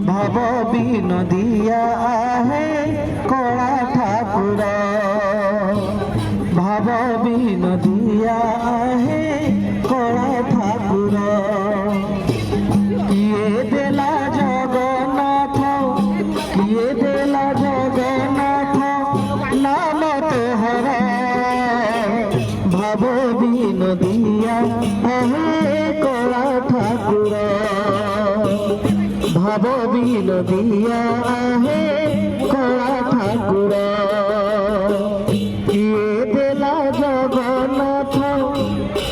ভাব বিনোদিয়া আহে কলা ঠাকুর, ভাব বিনোদিয়া আহে কলা ঠাকুর। কিয়ে দেলা জগন্নাথ, কিয়ে দেলা জগন্নাথ নাম তোহর, ভাব বিনোদিয়া আহে কলা ঠাকুর, ভাব বিনোদিয়া আহে কলা ঠাকুর। কিয়ে দেলা জগন্নাথ,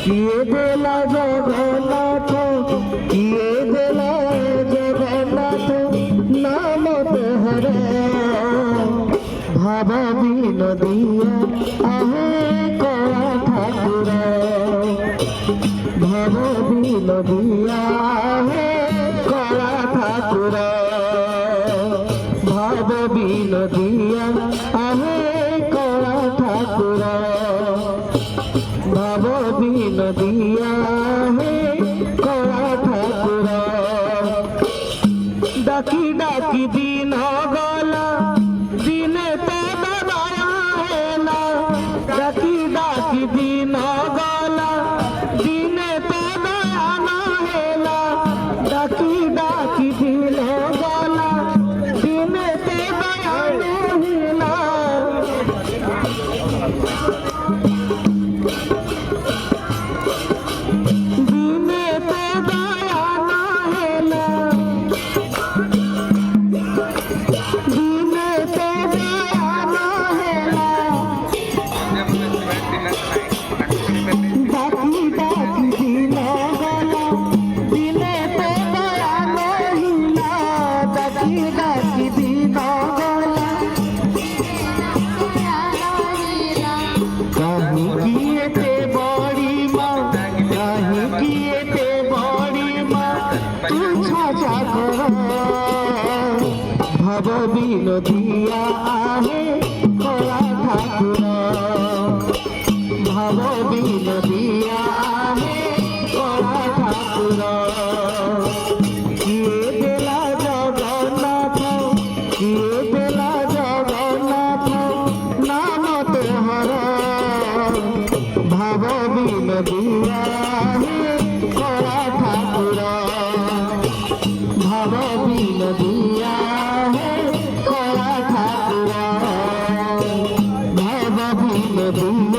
কিয়ে দেলা জগন্নাথ, কিয়ে দেলা জগন্নাথ নাম তোহর, ভাব বিনোদিয়া আহে কলা ঠাকুর, ভাব বিনোদিয়া আহে কলা ঠাকুর, ভাব বিনোদিয়া আহে কলা ঠাকুর, ভাব বিনোদিয়া আহে কলা ঠাকুর। ডাকি ডাকি দিন গলা দিনে তো দয়া হেলা, ডাকি ডাকি দিন গলা দিনে তো দয়া না হেলা, ডাকি ডাকি দিন গলা দিনে তো দয়া হেলা। দিনে তো দয়া না হেলা, দিনে তো দয়া না হেলা। ডাকি ডাকি দিন গলা দিনে তো দয়া নহিলা, ডাকি ডাকি দিন গলা কাহি কিয়েতে বড়ি মা, কাহি কিয়েতে বড়ি মা তুছা চাকর, ভাব বিনোদিয়া আহে কলা ঠাকুর, ভাব বিনোদিয়া আহে কলা ঠাকুর। কিয়ে দেলা জগন্নাথ, কিয়ে দেলা জগন্নাথ নাম তোহর, ভাব বিনোদিয়া আহে কলা ঠাকুর, ভাব বিনোদিয়া আহে কলা ঠাকুর, ভাব বিনোদিয়া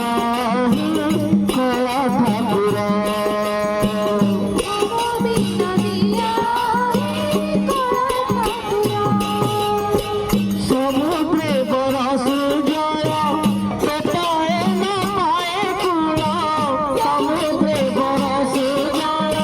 আহে কলা ঠাকুর। সমুদ্রে বরস জয় পেটায় না পায়ে কুল, সমুদ্রে বরস জয়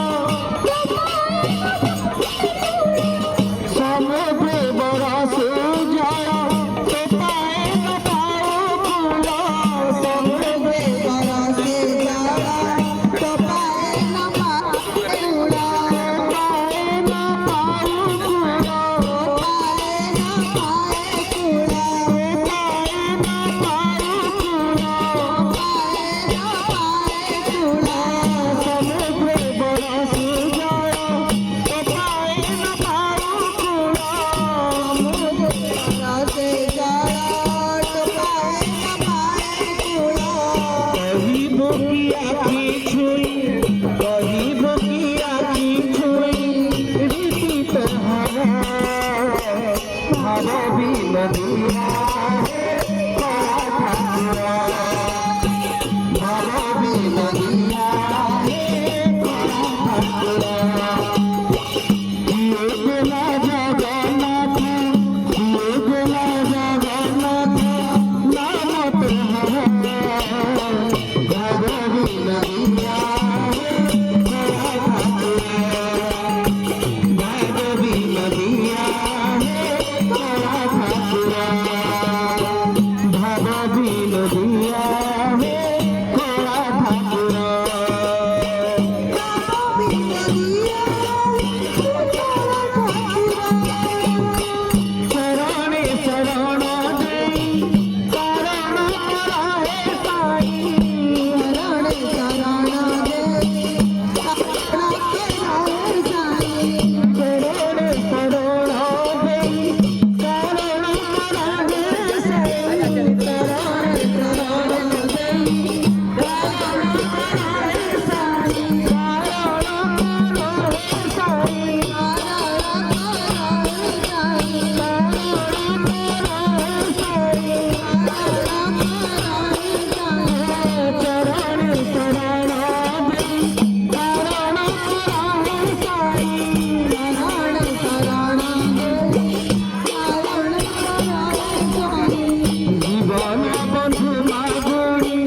জীবন বন্ধু মাগুরি,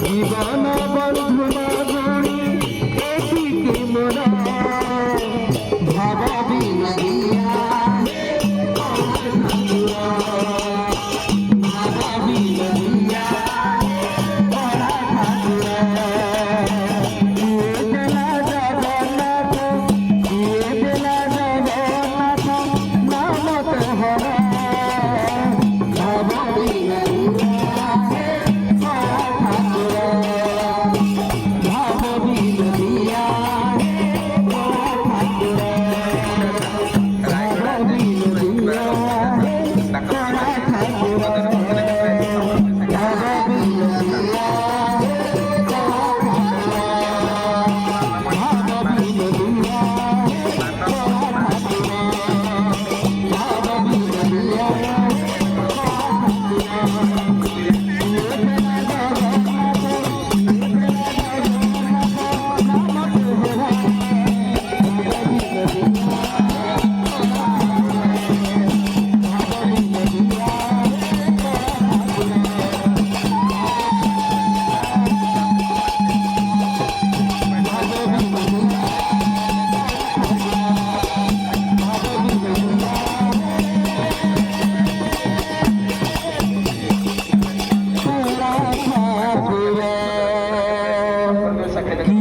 জীবন বন্ধু মাগুরি, এদিকে মোরা ভাবাবি নদী